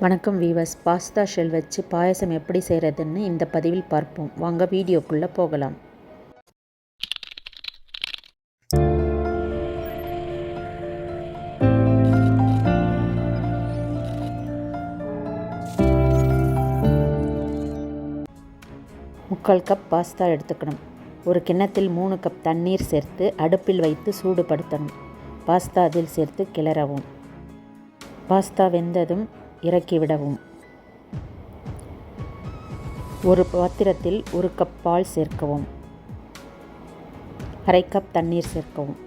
வணக்கம் viewers. Pasta shell வச்சு பாயசம் எப்படி செய்கிறதுன்னு இந்த பதிவில் பார்ப்போம். வாங்க வீடியோக்குள்ளே போகலாம். முக்கால் கப் பாஸ்தா எடுத்துக்கணும். ஒரு கிண்ணத்தில் 3 கப் தண்ணீர் சேர்த்து அடுப்பில் வைத்து சூடுபடுத்தணும். பாஸ்தா அதில் சேர்த்து கிளறவும். பாஸ்தா வெந்ததும் இறக்கிவிடவும். ஒரு பாத்திரத்தில் 1 கப் பால் சேர்க்கவும். அரை கப் தண்ணீர் சேர்க்கவும்.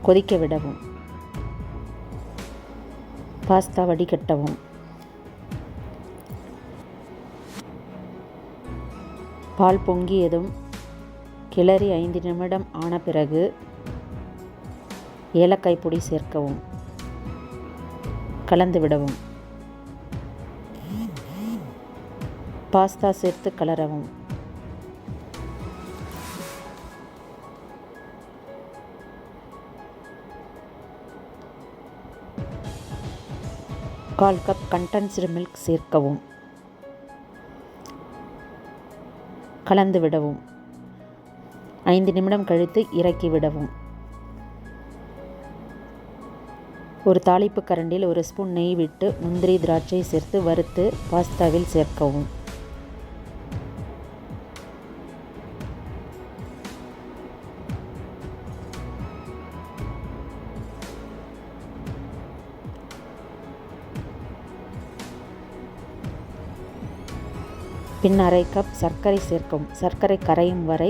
கொதிக்க விடவும். பாஸ்தா வடிகட்டவும். பால் பொங்கியதும் கிளறி 5 நிமிடம் ஆன பிறகு ஏலக்காய் பொடி சேர்க்கவும். கலந்து விடவும். பாஸ்தா சேர்த்து கலரவும். கால் கப் கண்டென்ஸ்டு மில்க் சேர்க்கவும். கலந்து விடவும். 5 நிமிடம் கழித்து இறக்கி விடவும். ஒரு தாளிப்பு கரண்டில் 1 ஸ்பூன் நெய் விட்டு முந்திரி திராட்சை சேர்த்து வறுத்து பாஸ்தாவில் சேர்க்கவும். பின் அரை கப் சர்க்கரை சேர்க்கவும். சர்க்கரை கரையும் வரை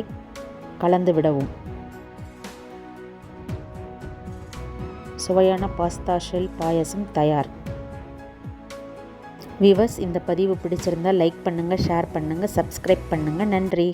கலந்து விடவும். சுவையான பாஸ்தா ஷெல் பாயசம் தயார். வீவர்ஸ், இந்த பதிவு பிடிச்சிருந்தால் லைக் பண்ணுங்கள், ஷேர் பண்ணுங்கள், சப்ஸ்கிரைப் பண்ணுங்கள். நன்றி.